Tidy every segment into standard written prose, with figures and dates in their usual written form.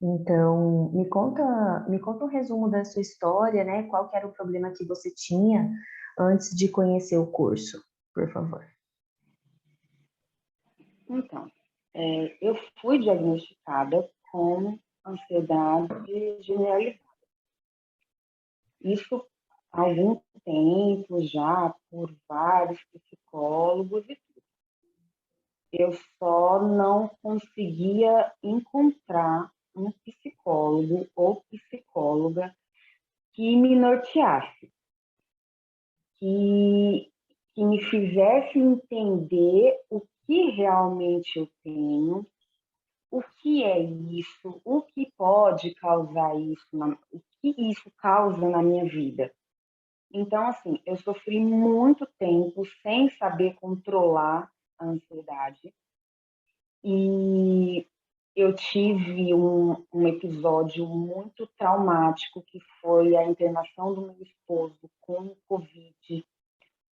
Então, me conta um resumo da sua história, né? Qual que era o problema que você tinha antes de conhecer o curso, por favor. Então, eu fui diagnosticada com ansiedade generalizada. Isso há algum tempo já, por vários psicólogos e tudo. Eu só não conseguia encontrar um psicólogo ou psicóloga que me norteasse, que, que me fizesse entender o que realmente eu tenho, o que é isso, o que pode causar isso, o que isso causa na minha vida. Então, assim, eu sofri muito tempo sem saber controlar a ansiedade e eu tive um episódio muito traumático que foi a internação do meu esposo com o Covid,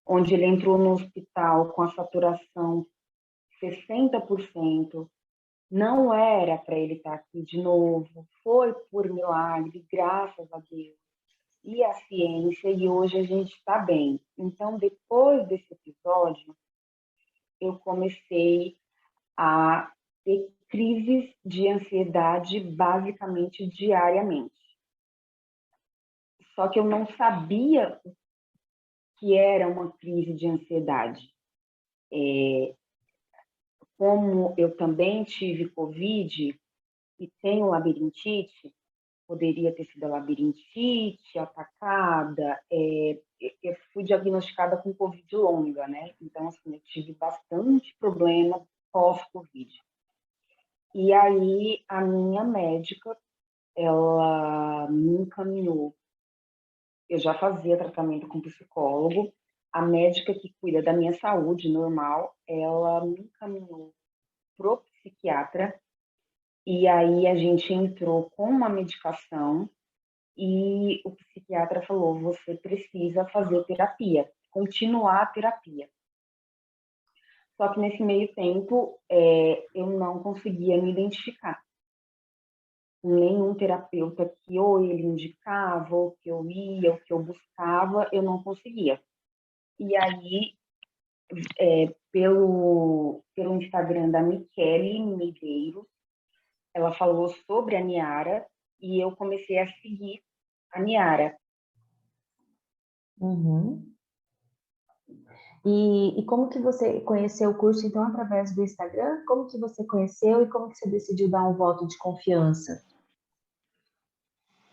onde ele entrou no hospital com a saturação 60%. Não era para ele estar aqui de novo, foi por milagre, graças a Deus e a ciência, e hoje a gente está bem. Então, depois desse episódio, eu comecei a ter crises de ansiedade basicamente diariamente. Só que eu não sabia que era uma crise de ansiedade. Como eu também tive Covid e tenho labirintite, poderia ter sido a labirintite atacada. Eu fui diagnosticada com Covid longa, né? Então, assim, eu tive bastante problema pós-Covid. E aí, a minha médica, ela me encaminhou. Eu já fazia tratamento com psicólogo. A médica que cuida da minha saúde normal, ela me encaminhou pro psiquiatra. E aí, a gente entrou com uma medicação e o psiquiatra falou: você precisa fazer terapia, continuar a terapia. Só que nesse meio tempo eu não conseguia me identificar com nenhum terapeuta que ou ele indicava, ou que eu ia, ou que eu buscava, eu não conseguia. E aí, pelo Instagram da Michele Medeiros, ela falou sobre a Niara e eu comecei a seguir a Niara. Uhum. E como que você conheceu o curso, então, através do Instagram? Como que você conheceu e como que você decidiu dar um voto de confiança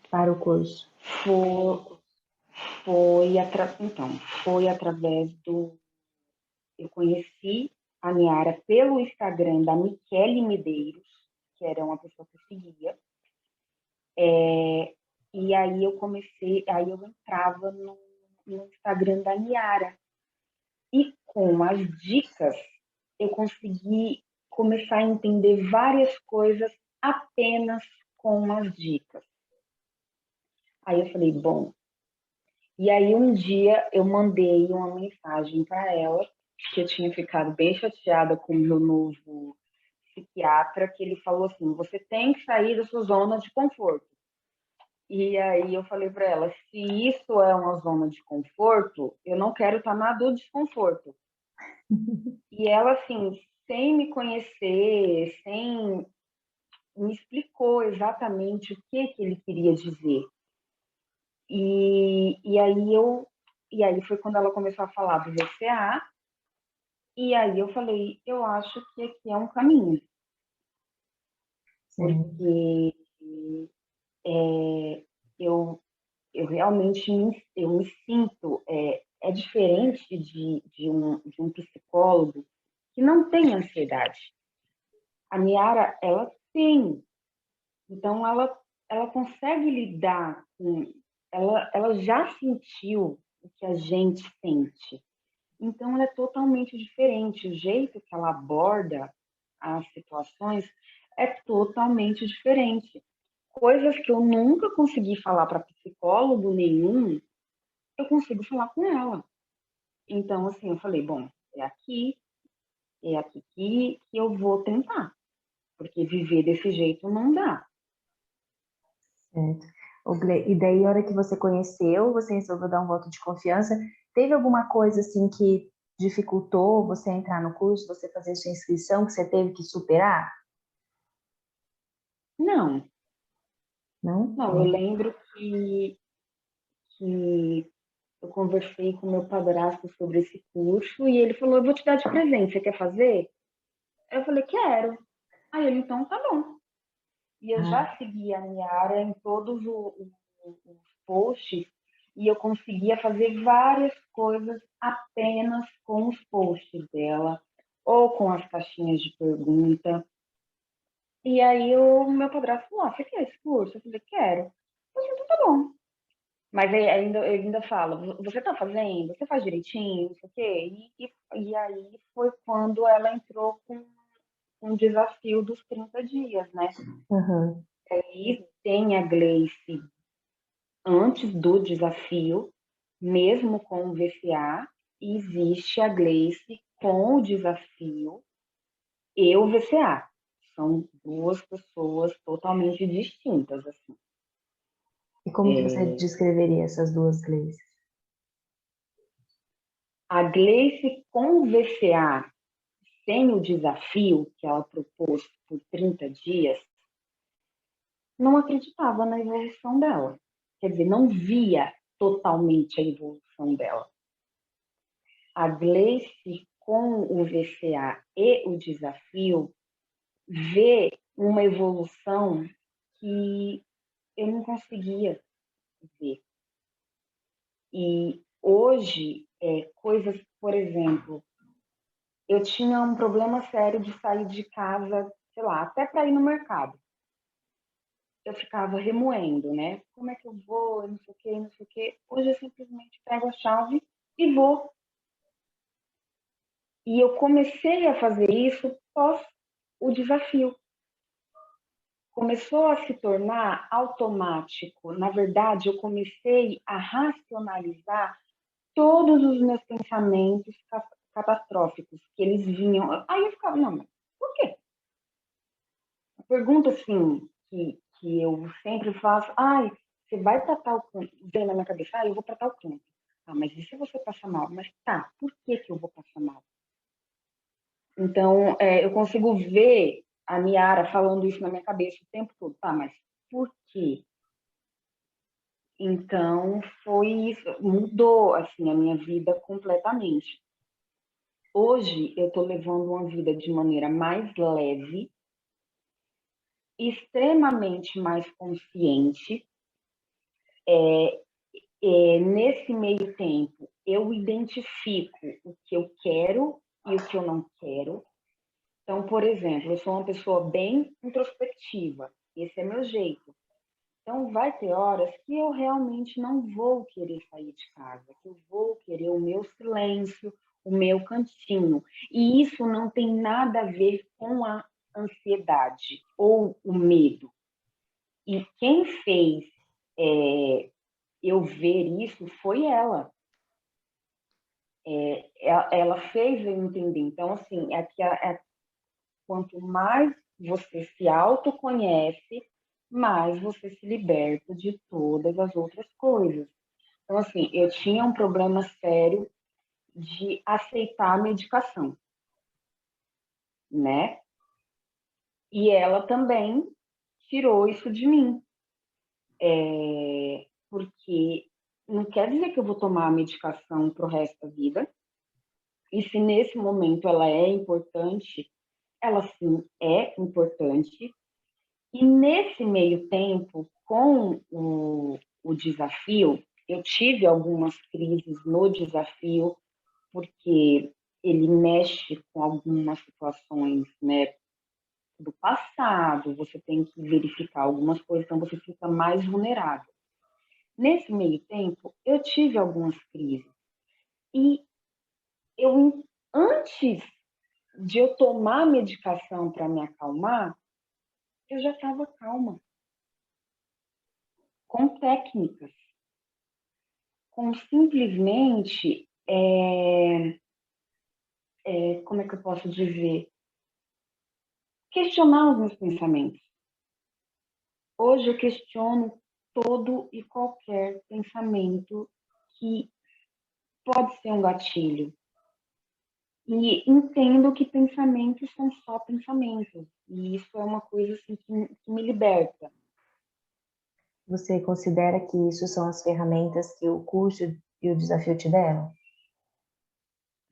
para o curso? Foi, então, foi através do. Eu conheci a Niara pelo Instagram da Michele Medeiros, que era uma pessoa que eu seguia. E aí aí eu entrava no Instagram da Niara. E com as dicas, eu consegui começar a entender várias coisas apenas com as dicas. Aí eu falei, bom. E aí um dia eu mandei uma mensagem para ela, que eu tinha ficado bem chateada com o meu novo psiquiatra, que ele falou assim: você tem que sair da sua zona de conforto. E aí eu falei para ela: se isso é uma zona de conforto, eu não quero estar na do desconforto. E ela, assim, sem me conhecer, sem me explicou exatamente o que ele queria dizer. E aí e aí foi quando ela começou a falar do VCA, e aí eu falei, eu acho que aqui é um caminho, Sim. porque é, eu, eu realmente eu me sinto, é diferente de um psicólogo que não tem ansiedade. A Niara, ela tem, então ela consegue lidar com, ela já sentiu o que a gente sente. Então, ela é totalmente diferente. O jeito que ela aborda as situações é totalmente diferente. Coisas que eu nunca consegui falar para psicólogo nenhum, eu consigo falar com ela. Então, assim, eu falei, bom, é aqui que eu vou tentar, porque viver desse jeito não dá. Certo. E daí, a hora que você conheceu, você resolveu dar um voto de confiança. Teve alguma coisa assim que dificultou você entrar no curso, você fazer sua inscrição, que você teve que superar? Não, Não? não, eu lembro que eu conversei com meu padrasto sobre esse curso e ele falou: eu vou te dar de presente, você quer fazer? Eu falei: quero. Aí ele: então tá bom. E eu Ah, já seguia a minha área em todos os posts e eu conseguia fazer várias coisas apenas com os posts dela ou com as caixinhas de pergunta. E aí o meu padrasto falou: você quer esse curso? Eu falei: quero. Eu falei: então tá bom. Mas eu ainda falo: você tá fazendo? Você faz direitinho? Não sei o quê. E aí foi quando ela entrou com um desafio dos 30 dias, né? aham. E tem a Gleice antes do desafio, mesmo com o VCA, existe a Gleice com o desafio e o VCA. São duas pessoas totalmente distintas, assim. E como que você descreveria essas duas leis? A Gleice com o VCA, sem o desafio que ela propôs por 30 dias, não acreditava na evolução dela. Quer dizer, não via totalmente a evolução dela. A Gleice, com o VCA e o desafio, vê uma evolução que eu não conseguia ver. E hoje, coisas, por exemplo, eu tinha um problema sério de sair de casa, sei lá, até para ir no mercado. Eu ficava remoendo, né? Como é que eu vou? Não sei o quê, não sei o quê. Hoje eu simplesmente pego a chave e vou. E eu comecei a fazer isso pós o desafio. Começou a se tornar automático. Na verdade, eu comecei a racionalizar todos os meus pensamentos catastróficos, que eles vinham. Aí eu ficava: não, mas por quê? A pergunta, assim, que eu sempre faço: ai, você vai para tal canto? Vem na minha cabeça: ah, eu vou para tal canto. Ah, mas e se você passar mal? Mas tá, por que que eu vou passar mal? Então, eu consigo ver a Niara falando isso na minha cabeça o tempo todo. Tá, mas por quê? Então, foi isso, mudou assim a minha vida completamente. Hoje eu estou levando uma vida de maneira mais leve, extremamente mais consciente. Nesse meio tempo, eu identifico o que eu quero e o que eu não quero. Então, por exemplo, eu sou uma pessoa bem introspectiva. Esse é meu jeito. Então, vai ter horas que eu realmente não vou querer sair de casa, que eu vou querer o meu silêncio, o meu cantinho. E isso não tem nada a ver com a ansiedade ou o medo. E quem fez eu ver isso foi ela. Ela fez eu entender. Então, assim, quanto mais você se autoconhece, mais você se liberta de todas as outras coisas. Então, assim, eu tinha um problema sério de aceitar a medicação, né? E ela também tirou isso de mim, porque não quer dizer que eu vou tomar a medicação para o resto da vida. E se nesse momento ela é importante, ela sim é importante. E nesse meio tempo, com o desafio, eu tive algumas crises no desafio, porque ele mexe com algumas situações, né, do passado, você tem que verificar algumas coisas, então você fica mais vulnerável. Nesse meio tempo, eu tive algumas crises. E antes de eu tomar medicação para me acalmar, eu já estava calma, com técnicas, com simplesmente, como é que eu posso dizer, questionar os meus pensamentos. hoje eu questiono todo e qualquer pensamento que pode ser um gatilho. E entendo que pensamentos são só pensamentos. E isso é uma coisa assim, que me liberta. Você considera que isso são as ferramentas que o curso e o desafio te deram?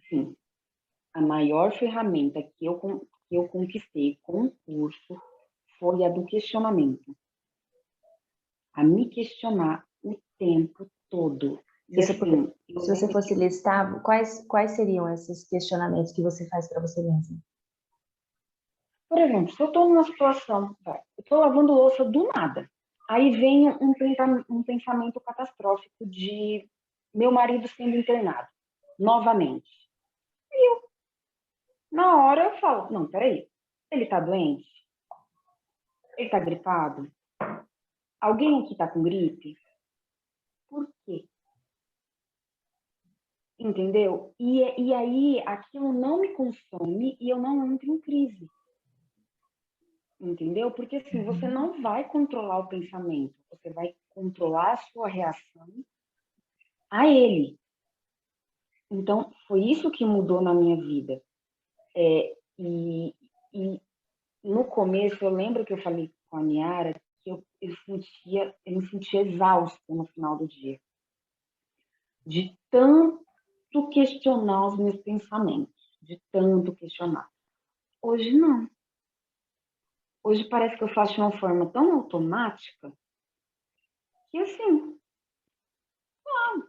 Sim, a maior ferramenta que eu conquistei com o curso foi a do questionamento. A me questionar o tempo todo. E assim, Se você fosse listar, quais seriam esses questionamentos que você faz para você mesma? por exemplo, se eu estou numa situação, eu estou lavando louça do nada, aí vem um pensamento catastrófico de meu marido sendo internado, novamente. Na hora eu falo, não, peraí, ele está doente? Ele está gripado? Alguém aqui está com gripe? Por quê? Entendeu? E aí aquilo não me consome e eu não entro em crise. Entendeu? Porque assim, você não vai controlar o pensamento, você vai controlar a sua reação a ele. Então, foi isso que mudou na minha vida. E no começo, eu lembro que eu falei com a Niara que eu me sentia exausta no final do dia, de tanto questionar os meus pensamentos, de tanto questionar. Hoje não. Hoje parece que eu faço de uma forma tão automática que assim,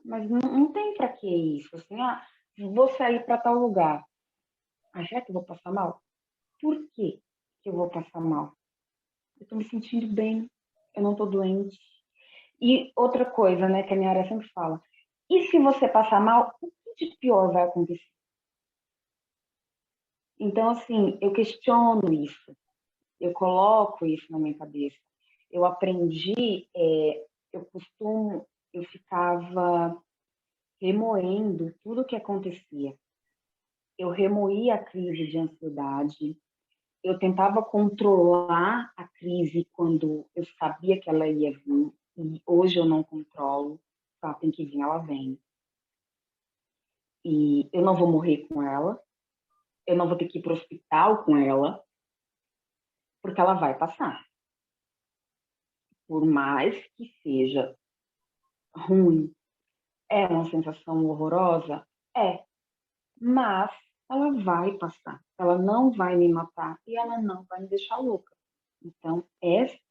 mas não tem para que isso. Assim, vou sair para tal lugar. Será que eu vou passar mal? Por que eu vou passar mal? Eu estou me sentindo bem, eu não estou doente. E outra coisa, né, que a minha área sempre fala, e se você passar mal, o que de pior vai acontecer? Então, assim, eu questiono isso, eu coloco isso na minha cabeça. Eu aprendi, eu ficava remoendo tudo o que acontecia. Eu remoía a crise de ansiedade, eu tentava controlar a crise quando eu sabia que ela ia vir, e hoje eu não controlo, tá? Tem que vir, ela vem. E eu não vou morrer com ela, eu não vou ter que ir para o hospital com ela, porque ela vai passar. Por mais que seja ruim, é uma sensação horrorosa? É, mas ela vai passar, ela não vai me matar e ela não vai me deixar louca. Então,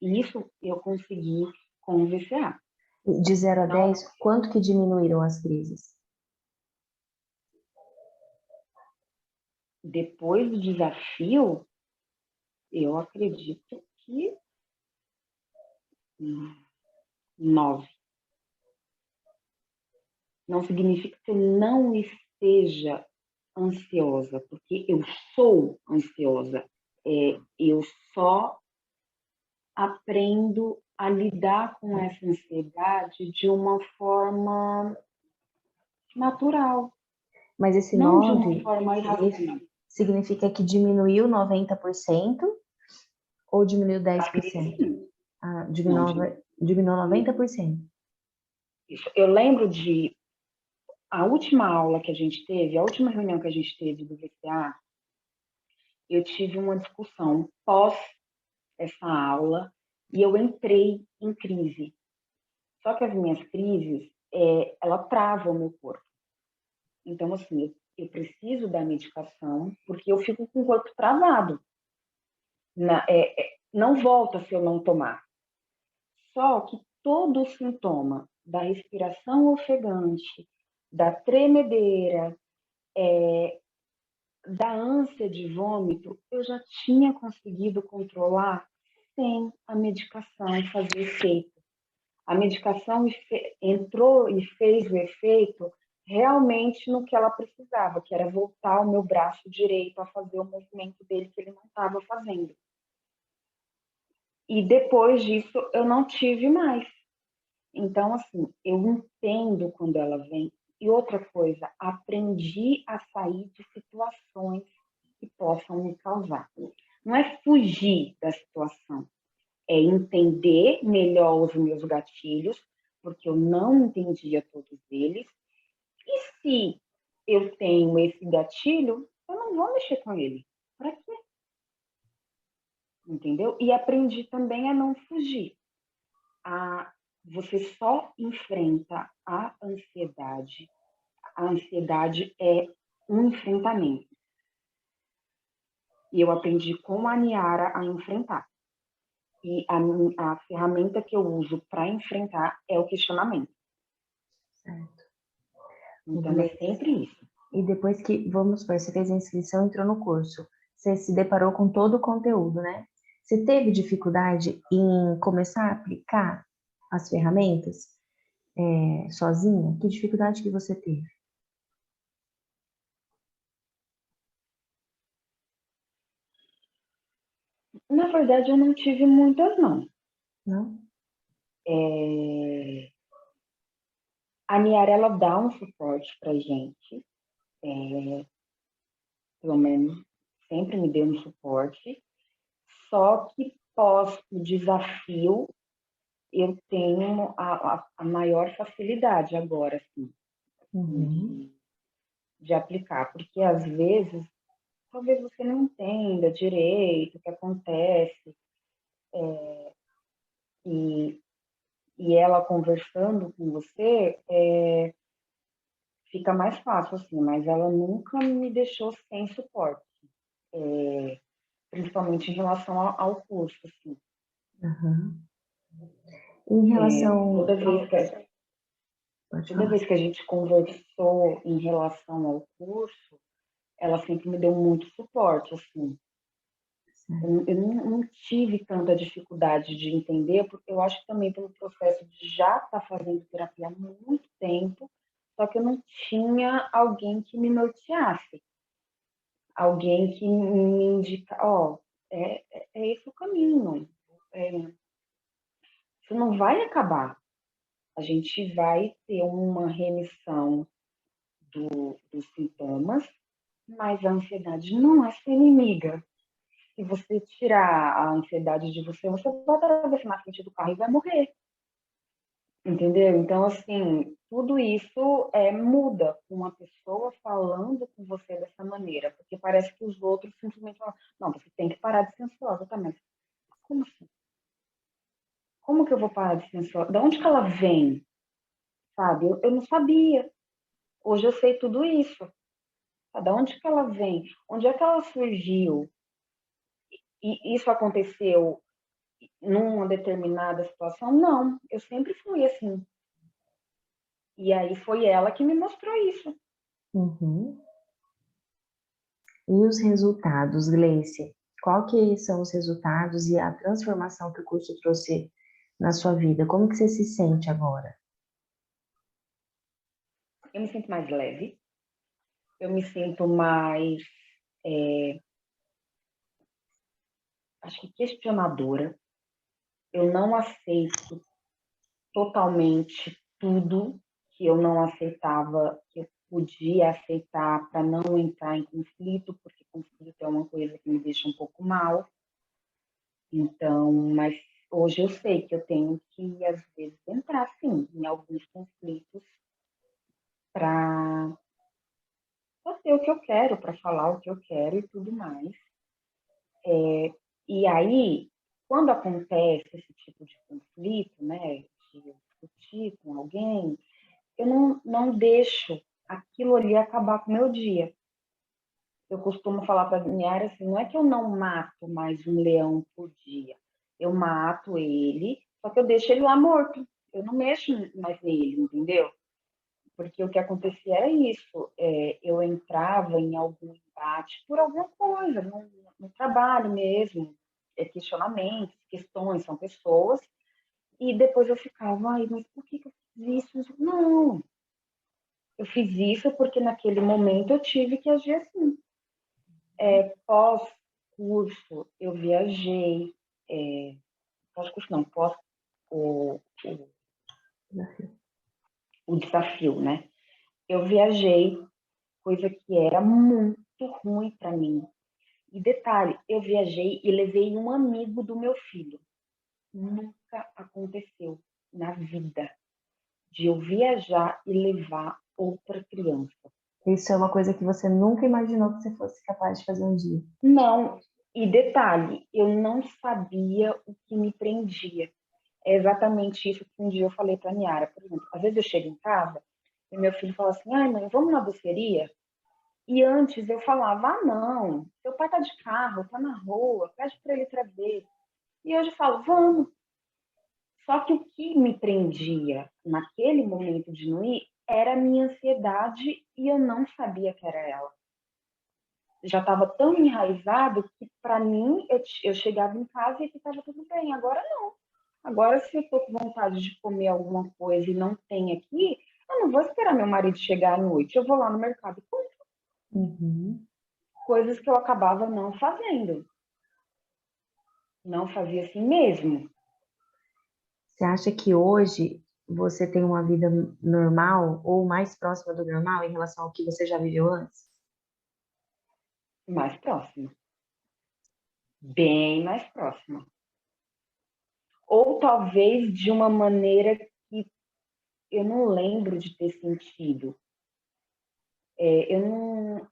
isso eu consegui com o VCA. De 0 a Então, 10, quanto que diminuíram as crises? depois do desafio, eu acredito que 9. Não significa que eu não esteja ansiosa, porque eu sou ansiosa. Eu só aprendo a lidar com essa ansiedade de uma forma natural, Mas esse não de uma 9 forma irracional. significa que diminuiu 90% ou diminuiu 10%? Sim. Diminuiu 90%. Eu lembro a última aula que a gente teve, a última reunião que a gente teve do VCA, eu tive uma discussão pós essa aula e eu entrei em crise. Só que as minhas crises, ela trava o meu corpo. Então, assim, eu preciso da medicação porque eu fico com o corpo travado. Não volta se eu não tomar. Só que todo o sintoma da respiração ofegante, da tremedeira, da ânsia de vômito, eu já tinha conseguido controlar sem a medicação fazer efeito. A medicação entrou e fez o efeito realmente no que ela precisava, que era voltar o meu braço direito a fazer o movimento dele que ele não estava fazendo. E depois disso, eu não tive mais. Então, assim, eu entendo quando ela vem. E outra coisa, aprendi a sair de situações que possam me causar. Não é fugir da situação, é entender melhor os meus gatilhos, porque eu não entendia todos eles. E se eu tenho esse gatilho, eu não vou mexer com ele. Para quê? Entendeu? E aprendi também a não fugir. Você só enfrenta a ansiedade. A ansiedade é um enfrentamento. E eu aprendi com a Niara a enfrentar. E a ferramenta que eu uso para enfrentar é o questionamento. Certo. Então, é sempre isso. E depois que, vamos supor, você fez a inscrição, entrou no curso, você se deparou com todo o conteúdo, né? Você teve dificuldade em começar a aplicar as ferramentas sozinha? Que dificuldade que você teve? Na verdade, eu não tive muitas, não. Não? A Niara, ela dá um suporte para gente. Pelo menos, sempre me deu um suporte. Só que pós o desafio, eu tenho a maior facilidade agora, assim, Uhum. de aplicar. Porque, às vezes, talvez você não entenda direito o que acontece. E ela conversando com você, fica mais fácil, assim. Mas ela nunca me deixou sem suporte. Principalmente em relação ao curso, assim. Uhum. Em relação... Toda vez que Pode Toda falar. vez que a gente conversou em relação ao curso, ela sempre me deu muito suporte, assim. Eu não tive tanta dificuldade de entender, porque eu acho que também pelo processo de já estar fazendo terapia há muito tempo, só que eu não tinha alguém que me norteasse, alguém que me indica, ó, é esse o caminho, isso não vai acabar. A gente vai ter uma remissão dos sintomas, mas a ansiedade não é sua inimiga. Se você tirar a ansiedade de você, você vai atravessar na frente do carro e vai morrer. Entendeu? Então, assim, tudo isso muda com uma pessoa falando com você dessa maneira, porque parece que os outros simplesmente falam, não, você tem que parar de ser ansiosa também. Como assim? Como que eu vou parar de ser ansiosa? De onde que ela vem? Sabe? Eu não sabia. Hoje eu sei tudo isso. Da onde que ela vem? Onde é que ela surgiu? E isso aconteceu numa determinada situação? Não, eu sempre fui assim. E aí foi ela que me mostrou isso. Uhum. E os resultados, Gleice? Qual que são os resultados e a transformação que o curso trouxe na sua vida? Como que você se sente agora? Eu me sinto mais leve, eu me sinto mais, acho que questionadora. Eu não aceito totalmente tudo que eu não aceitava, que eu podia aceitar para não entrar em conflito, porque conflito é uma coisa que me deixa um pouco mal. Então, mas hoje eu sei que eu tenho que, às vezes, entrar, sim, em alguns conflitos para fazer o que eu quero, para falar o que eu quero e tudo mais. E aí, quando acontece esse tipo de conflito, né, de eu discutir com alguém, eu não deixo aquilo ali acabar com o meu dia. Eu costumo falar para a minha área assim, não é que eu não mato mais um leão por dia. Eu mato ele, só que eu deixo ele lá morto. Eu não mexo mais nele, entendeu? Porque o que acontecia era isso. Eu entrava em algum embate por alguma coisa, no trabalho mesmo, questionamentos, questões, são pessoas, e depois eu ficava, ai, mas por que eu fiz isso? Não, eu fiz isso porque naquele momento eu tive que agir assim. Pós-curso, eu viajei, pós-curso não, pós o, o, o desafio, né? Eu viajei, coisa que era muito ruim para mim. E detalhe, eu viajei e levei um amigo do meu filho. nunca aconteceu na vida de eu viajar e levar outra criança. Isso é uma coisa que você nunca imaginou que você fosse capaz de fazer um dia. Não, e detalhe, eu não sabia o que me prendia. É exatamente isso que um dia eu falei para a Niara. Por exemplo, às vezes eu chego em casa e meu filho fala assim, ai mãe, vamos na doceria? E antes eu falava, ah não, seu pai tá de carro, tá na rua, pede para ele trazer. E hoje eu falo, vamos. Só que o que me prendia naquele momento de não ir era a minha ansiedade e eu não sabia que era ela. Já estava tão enraizado que, para mim, eu chegava em casa e estava tudo bem. Agora não. Agora, se eu estou com vontade de comer alguma coisa e não tem aqui, eu não vou esperar meu marido chegar à noite. Eu vou lá no mercado e compro. Uhum. Coisas que eu acabava não fazendo. Não fazia assim mesmo. Você acha que hoje você tem uma vida normal ou mais próxima do normal em relação ao que você já viveu antes? Mais próximo. Bem mais próximo. Ou talvez de uma maneira que eu não lembro de ter sentido. Eu não.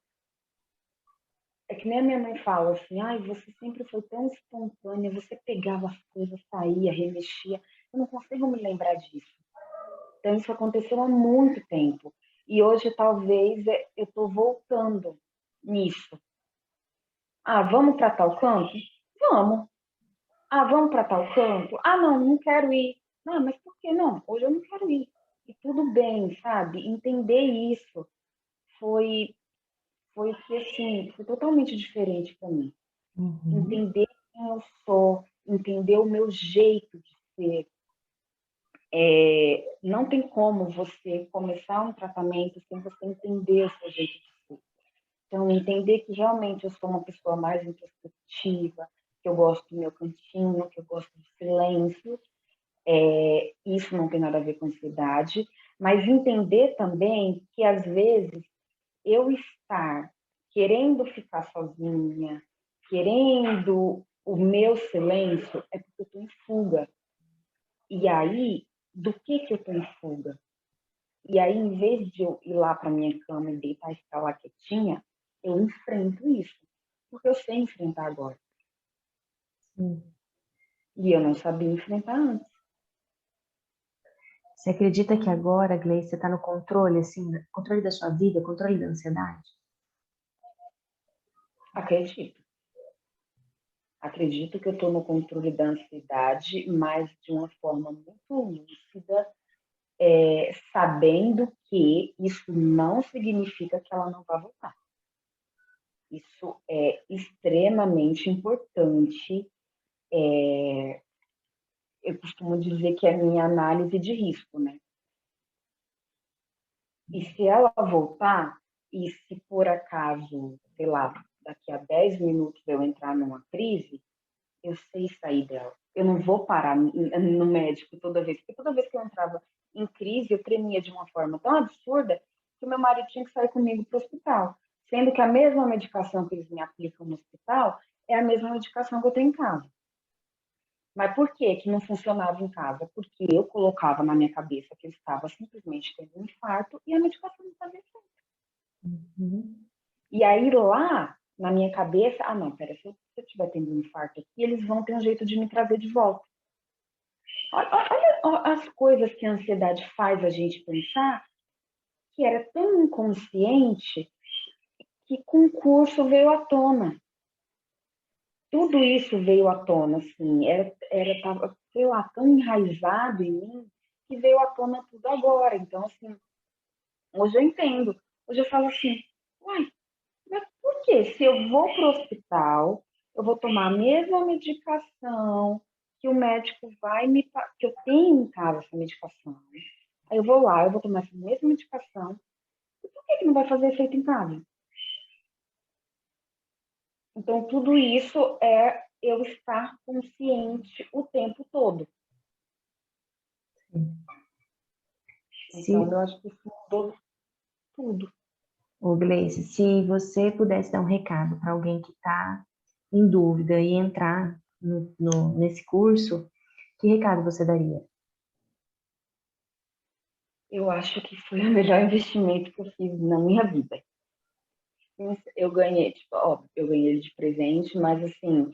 É que nem a minha mãe fala assim, ai, você sempre foi tão espontânea, você pegava as coisas, saía, remexia. Eu não consigo me lembrar disso. Então, isso aconteceu há muito tempo. E hoje, talvez, eu estou voltando nisso. Ah, vamos para tal canto? Vamos. Ah, vamos para tal canto? Ah, não, não quero ir. Não, mas por que não? Hoje eu não quero ir. E tudo bem, sabe? Entender isso foi, foi que, assim, foi totalmente diferente para mim. Uhum. Entender quem eu sou, entender o meu jeito de ser. Não tem como você começar um tratamento sem você entender o seu jeito de ser. Então, entender que realmente eu sou uma pessoa mais introspectiva, que eu gosto do meu cantinho, que eu gosto de silêncio. Isso não tem nada a ver com ansiedade, mas entender também que, às vezes, eu estar querendo ficar sozinha, querendo o meu silêncio, é porque eu estou em fuga. E aí, do que eu estou em fuga? E aí, em vez de eu ir lá para minha cama e deitar e ficar lá quietinha, eu enfrento isso. Porque eu sei enfrentar agora. Sim. E eu não sabia enfrentar antes. Você acredita que agora, Gleice, você está no controle, assim, controle da sua vida, controle da ansiedade? Acredito. Acredito que eu estou no controle da ansiedade, mas de uma forma muito lúcida, sabendo que isso não significa que ela não vai voltar. Isso é extremamente importante. Eu costumo dizer que é a minha análise de risco, né? E se ela voltar, e se por acaso, sei lá, daqui a 10 minutos eu entrar numa crise, eu sei sair dela. Eu não vou parar no médico toda vez, porque toda vez que eu entrava em crise, eu tremia de uma forma tão absurda que o meu marido tinha que sair comigo para o hospital. Sendo que a mesma medicação que eles me aplicam no hospital é a mesma medicação que eu tenho em casa. Mas por que que não funcionava em casa? Porque eu colocava na minha cabeça que eu estava simplesmente tendo um infarto e a medicação não fazia efeito. Uhum. E aí lá, na minha cabeça, ah não, pera, se eu estiver tendo um infarto aqui, eles vão ter um jeito de me trazer de volta. Olha as coisas que a ansiedade faz a gente pensar, que era tão inconsciente, que com o curso veio à tona. Tudo isso veio à tona, assim, tava, sei lá, tão enraizado em mim, que veio à tona tudo agora. Então, assim, hoje eu entendo. Hoje eu falo assim, uai, mas por que se eu vou para o hospital, eu vou tomar a mesma medicação que o médico que eu tenho em casa essa medicação. Aí eu vou lá, eu vou tomar essa mesma medicação. E por que não vai fazer efeito em casa? Então, tudo isso é eu estar consciente o tempo todo. Sim. Então, Se, eu acho que isso mudou tudo. ô Gleice, se você pudesse dar um recado para alguém que está em dúvida e entrar nesse curso, Que recado você daria? Eu acho que foi o melhor investimento que eu fiz na minha vida. Eu ganhei, tipo, óbvio, eu ganhei ele de presente, mas assim,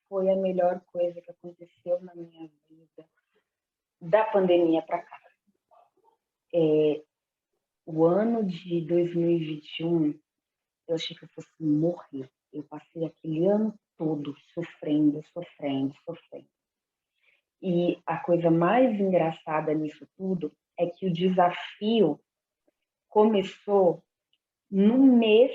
foi a melhor coisa que aconteceu na minha vida da pandemia para cá. O ano de 2021, eu achei que eu fosse morrer. Eu passei aquele ano todo sofrendo, sofrendo, sofrendo. E a coisa mais engraçada nisso tudo é que o desafio começou no mês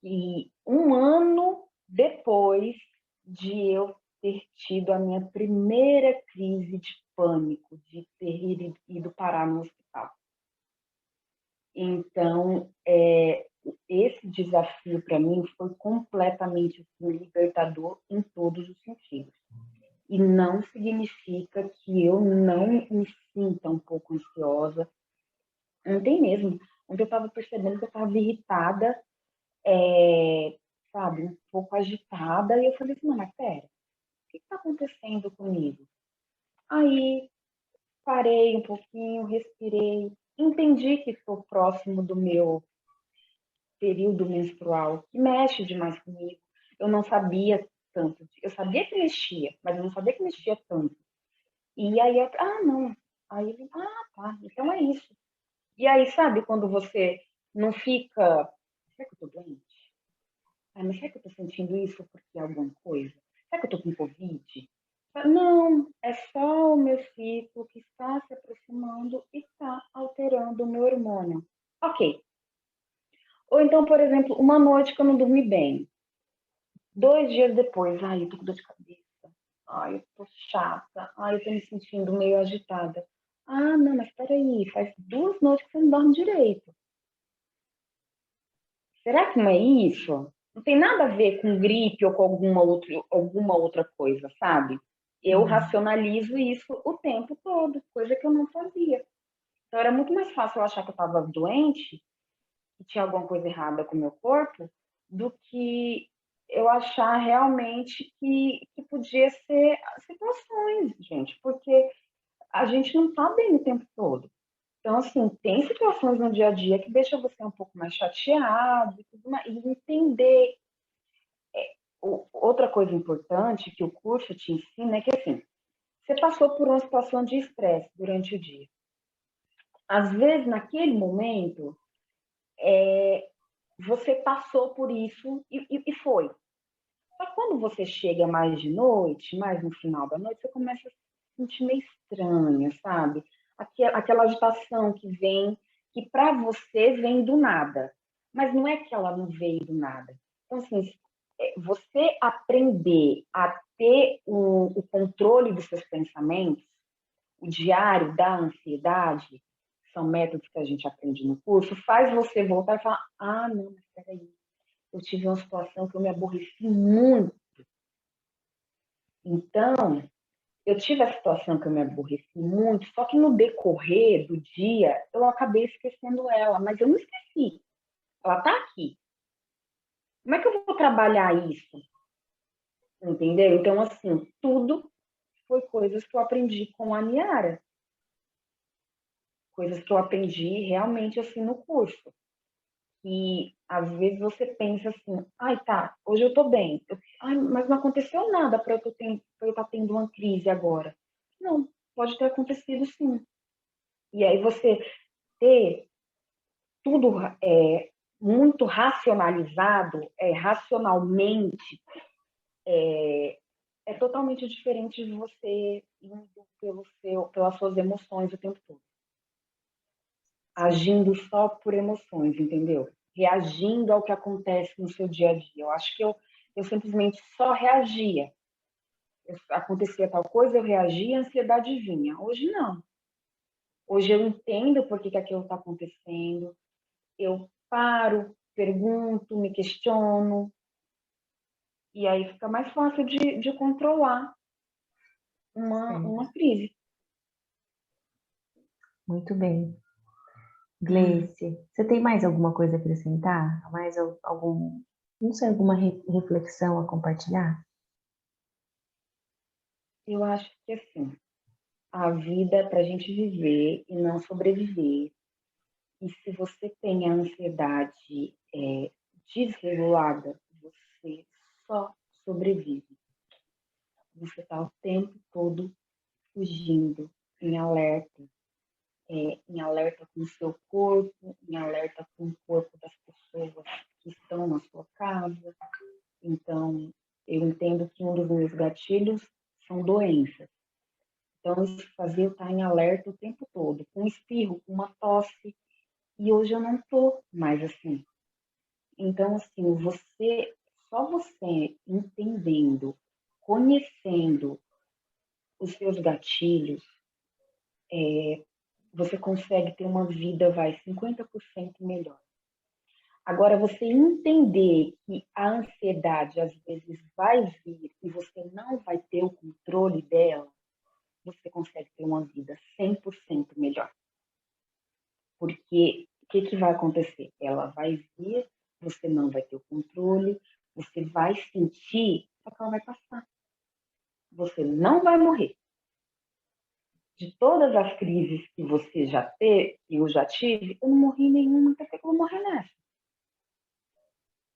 e um ano depois de eu ter tido a minha primeira crise de pânico, de ter ido parar no hospital. Então, esse desafio para mim foi completamente assim, libertador em todos os sentidos. E não significa que eu não me sinta um pouco ansiosa. Não tem mesmo. Ontem eu estava percebendo que eu estava irritada, sabe, um pouco agitada. E eu falei assim, mas pera, o que está acontecendo comigo? Aí parei um pouquinho, respirei, entendi que estou próximo do meu período menstrual, que mexe demais comigo. Eu não sabia tanto. Eu sabia que mexia, mas eu não sabia que mexia tanto. E aí, não. Aí ele, tá, então é isso. E aí, sabe, quando você não fica, será que eu tô doente? Mas será que eu tô sentindo isso porque é alguma coisa? Será que eu tô com Covid? Não, é só o meu ciclo que está se aproximando e está alterando o meu hormônio. Ok. Ou então, por exemplo, uma noite que eu não dormi bem. 2 dias depois, eu tô com dor de cabeça. Eu tô chata. Eu tô me sentindo meio agitada. Não, mas peraí, faz 2 noites que você não dorme direito. Será que não é isso? Não tem nada a ver com gripe ou com alguma outra coisa, sabe? Eu Uhum. racionalizo isso o tempo todo, coisa que eu não fazia. Então era muito mais fácil eu achar que eu estava doente, que tinha alguma coisa errada com o meu corpo, do que eu achar realmente que podia ser situações, gente, porque a gente não está bem o tempo todo. Então, assim, tem situações no dia a dia que deixam você um pouco mais chateado e tudo mais, e entender. Outra coisa importante que o curso te ensina é que, assim, você passou por uma situação de estresse durante o dia. Às vezes, naquele momento, você passou por isso e foi. Só que quando você chega mais de noite, mais no final da noite, você começa a se sentir meio estranha, sabe? Aquela agitação que vem, que para você vem do nada. Mas não é que ela não veio do nada. Então, assim, você aprender a ter o controle dos seus pensamentos, o diário da ansiedade, são métodos que a gente aprende no curso, faz você voltar e falar: não, mas peraí, eu tive uma situação que eu me aborreci muito. Então, eu tive a situação que eu me aborreci muito, só que no decorrer do dia, eu acabei esquecendo ela, mas eu não esqueci. Ela está aqui. Como é que eu vou trabalhar isso? Entendeu? Então, assim, tudo foi coisas que eu aprendi com a Niara. Coisas que eu aprendi realmente, assim, no curso. E, às vezes, você pensa assim, tá, hoje eu tô bem. Mas não aconteceu nada para eu estar tendo uma crise agora. Não, pode ter acontecido sim. E aí você ter tudo muito racionalizado, racionalmente, é totalmente diferente de você indo pelas suas emoções o tempo todo. Agindo só por emoções, entendeu? Reagindo ao que acontece no seu dia a dia. Eu acho que eu simplesmente só reagia. Acontecia tal coisa, eu reagia, a ansiedade vinha. Hoje não. Hoje eu entendo por que aquilo está acontecendo, eu paro, pergunto, me questiono, e aí fica mais fácil de controlar uma Certo. crise. Muito bem. Gleice, você tem mais alguma coisa a acrescentar? Mais algum, não sei, alguma reflexão a compartilhar? Eu acho que, assim, a vida é para a gente viver e não sobreviver. E se você tem a ansiedade desregulada, você só sobrevive. Você está o tempo todo fugindo, em alerta, em alerta com o seu corpo, em alerta com o corpo das pessoas que estão na sua casa. Então, eu entendo que um dos meus gatilhos são doenças. Então, isso fazia eu estar em alerta o tempo todo, com um espirro, com uma tosse. E hoje eu não estou mais assim. Então, assim, só você entendendo, conhecendo os seus gatilhos, você consegue ter uma vida, 50% melhor. Agora, você entender que a ansiedade às vezes vai vir e você não vai ter o controle dela, você consegue ter uma vida 100% melhor. Porque o que vai acontecer? Ela vai vir, você não vai ter o controle, você vai sentir, só que ela vai passar. Você não vai morrer. De todas as crises que você já teve, que eu já tive, eu não morri nenhuma, até que eu vou morrer nessa.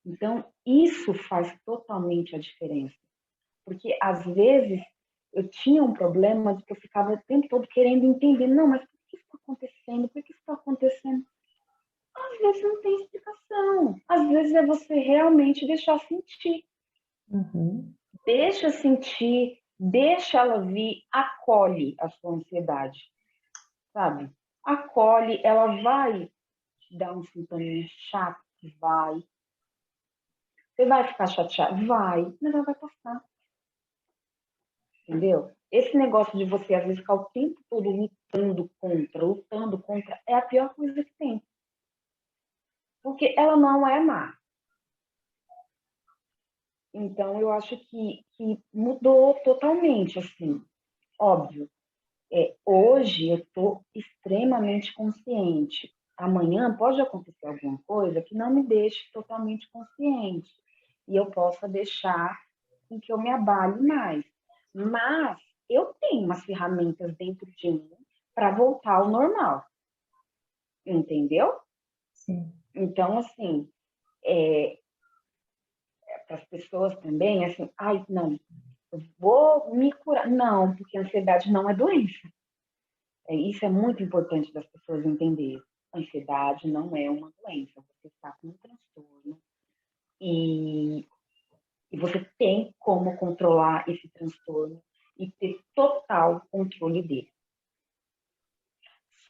Então, isso faz totalmente a diferença. Porque, às vezes, eu tinha um problema de que eu ficava o tempo todo querendo entender. Não, mas por que isso está acontecendo? Por que isso está acontecendo? Às vezes não tem explicação. Às vezes é você realmente deixar sentir. Uhum. Deixa sentir, deixa ela vir, acolhe a sua ansiedade, sabe? Acolhe, ela vai te dar um sintoma chato, vai. Você vai ficar chateado? Vai, mas ela vai passar, entendeu? Esse negócio de você, às vezes, ficar o tempo todo lutando contra, é a pior coisa que tem. Porque ela não é má. Então, eu acho que mudou totalmente, assim. Óbvio, hoje eu estou extremamente consciente. Amanhã pode acontecer alguma coisa que não me deixe totalmente consciente. E eu possa deixar com que eu me abale mais. Mas eu tenho umas ferramentas dentro de mim para voltar ao normal. Entendeu? Sim. Então, assim, para as pessoas também, assim, ai, não, eu vou me curar. Não, porque a ansiedade não é doença. Isso é muito importante das pessoas entenderem. A ansiedade não é uma doença. Você está com um transtorno e, e você tem como controlar esse transtorno e ter total controle dele.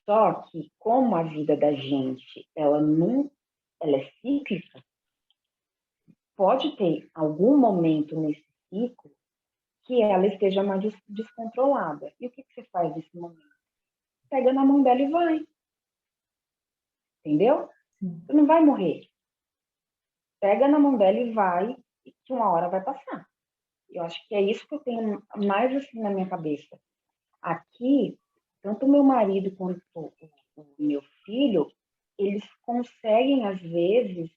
Só que, como a vida da gente, ela é cíclica, pode ter algum momento nesse ciclo que ela esteja mais descontrolada. E o que você faz nesse momento? Pega na mão dela e vai. Entendeu? Sim. Você não vai morrer. Pega na mão dela e vai, e que uma hora vai passar. Eu acho que é isso que eu tenho mais assim na minha cabeça. Aqui, tanto o meu marido quanto o meu filho, eles conseguem, às vezes,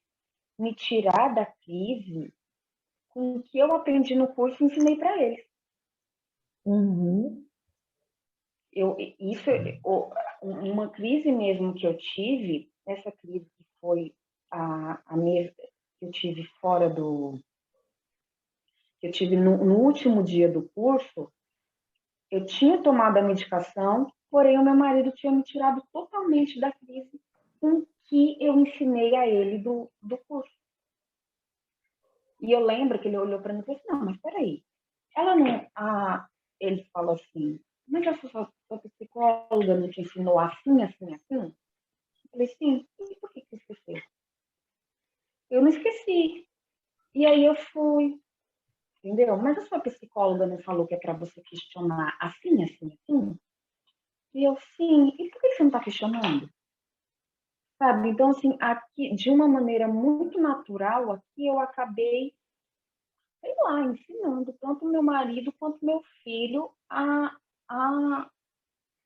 me tirar da crise com o que eu aprendi no curso e ensinei para eles. Uhum. Isso, uma crise mesmo que eu tive, essa crise que foi a minha, que eu tive fora do. Que eu tive no último dia do curso, eu tinha tomado a medicação, porém o meu marido tinha me tirado totalmente da crise com o que eu ensinei a ele do curso. E eu lembro que ele olhou para mim e falou assim, não, mas peraí, ela não... ele falou assim, mas a sua psicóloga não te ensinou assim, assim, assim? Eu falei, sim. E por que você esqueceu? Eu não esqueci. E aí eu fui, entendeu? Mas a sua psicóloga não falou que é para você questionar assim, assim, assim? E eu, sim. E por que você não está questionando? Sabe? Então, assim, aqui, de uma maneira muito natural, aqui eu acabei, sei lá, ensinando tanto meu marido quanto meu filho a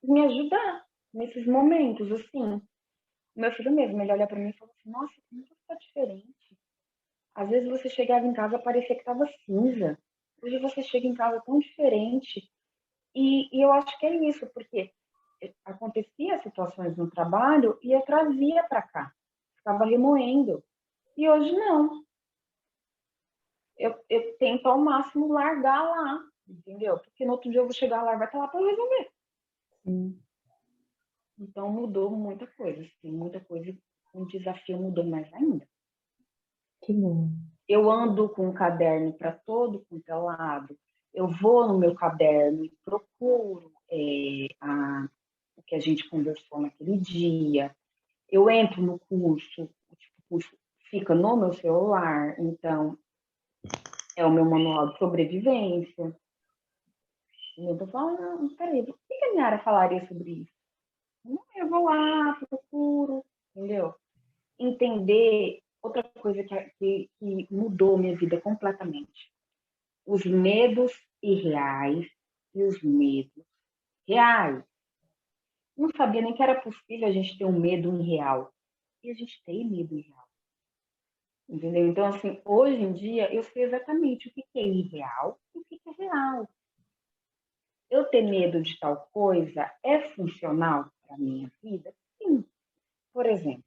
me ajudar nesses momentos, assim. Meu filho mesmo, ele olha para mim e fala assim, nossa, como você tá diferente. Às vezes você chegava em casa, parecia que estava cinza. Hoje você chega em casa tão diferente. E eu acho que é isso, porque acontecia situações no trabalho e eu trazia para cá, ficava remoendo. E hoje não. Eu tento ao máximo largar lá, entendeu? Porque no outro dia eu vou chegar lá e vai estar lá para resolver. Sim. Então mudou muita coisa, assim, muita coisa. O desafio mudou mais ainda. Que bom. Eu ando com um caderno para todo quanto é lado. Eu vou no meu caderno e procuro o que a gente conversou naquele dia. Eu entro no curso, o curso fica no meu celular, então é o meu manual de sobrevivência. E eu tô falando, não, peraí, por que a Niara falaria sobre isso? Eu vou lá, procuro, entendeu? Entender outra coisa que mudou minha vida completamente. Os medos irreais e os medos reais. Não sabia nem que era possível a gente ter um medo irreal. E a gente tem medo irreal. Entendeu? Então, assim, hoje em dia, eu sei exatamente o que é irreal e o que é real. Eu ter medo de tal coisa é funcional para a minha vida? Sim. Por exemplo,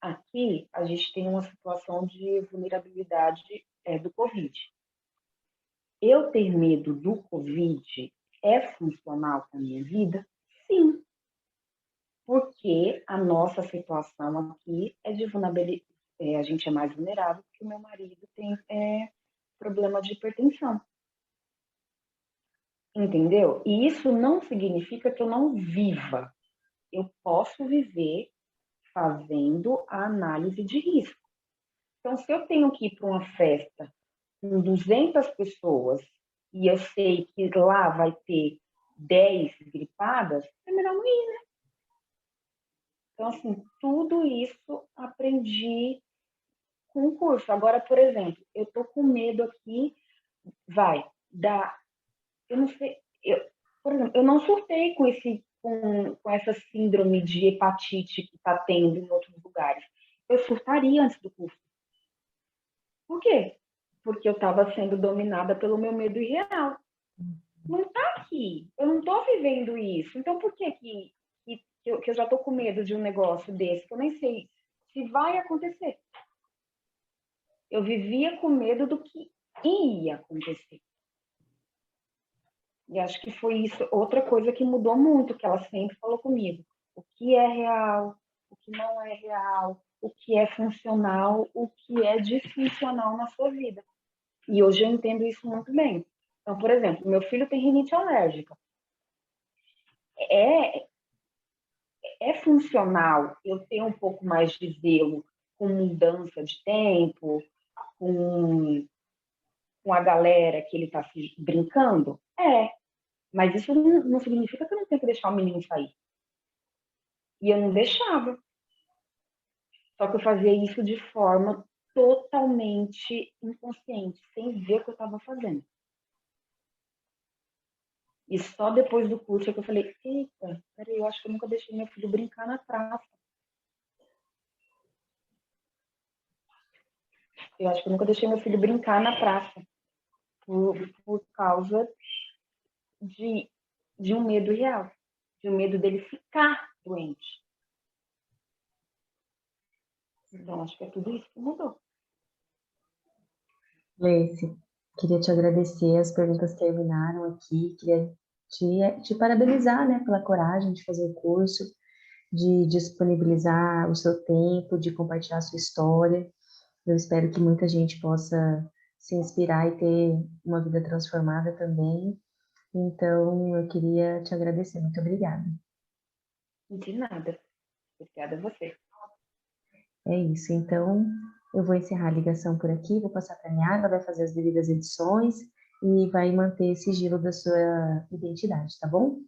aqui a gente tem uma situação de vulnerabilidade do Covid. Eu ter medo do Covid é funcional para a minha vida? Sim. Porque a nossa situação aqui é de vulnerabilidade. A gente é mais vulnerável porque o meu marido tem problema de hipertensão. Entendeu? E isso não significa que eu não viva. Eu posso viver fazendo a análise de risco. Então, se eu tenho que ir para uma festa com 200 pessoas e eu sei que lá vai ter 10 gripadas, é melhor não ir, né? Então, assim, tudo isso aprendi com o curso. Agora, por exemplo, eu tô com medo aqui, vai dar, eu não sei, por exemplo, eu não surtei com essa síndrome de hepatite que está tendo em outros lugares. Eu surtaria antes do curso. Por quê? Porque eu estava sendo dominada pelo meu medo irreal. Não está aqui. Eu não estou vivendo isso. Então, por que eu já estou com medo de um negócio desse que eu nem sei se vai acontecer? Eu vivia com medo do que ia acontecer. E acho que foi isso, outra coisa que mudou muito, que ela sempre falou comigo. O que é real, o que não é real, o que é funcional, o que é disfuncional na sua vida. E hoje eu entendo isso muito bem. Então, por exemplo, meu filho tem rinite alérgica. É, é funcional eu ter um pouco mais de zelo com mudança de tempo, com a galera que ele está brincando? É, mas isso não significa que eu não tenho que deixar o menino sair. E eu não deixava. Só que eu fazia isso de forma totalmente inconsciente, sem ver o que eu estava fazendo. E só depois do curso é que eu falei, eita, peraí, eu acho que eu nunca deixei meu filho brincar na praça. Eu acho que eu nunca deixei meu filho brincar na praça. Por causa de um medo real. De um medo dele ficar doente. Então, acho que é tudo isso que mudou. Gleice, queria te agradecer, as perguntas terminaram aqui, queria te parabenizar, né, pela coragem de fazer o curso, de disponibilizar o seu tempo, de compartilhar a sua história. Eu espero que muita gente possa se inspirar e ter uma vida transformada também. Então, eu queria te agradecer. Muito obrigada. De nada. Obrigada a você. É isso. Então, eu vou encerrar a ligação por aqui, vou passar para a Niara, ela vai fazer as devidas edições e vai manter esse sigilo da sua identidade, tá bom?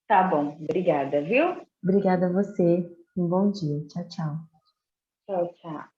Tá bom. Obrigada, viu? Obrigada a você. Um bom dia. Tchau, tchau. Tchau, tchau.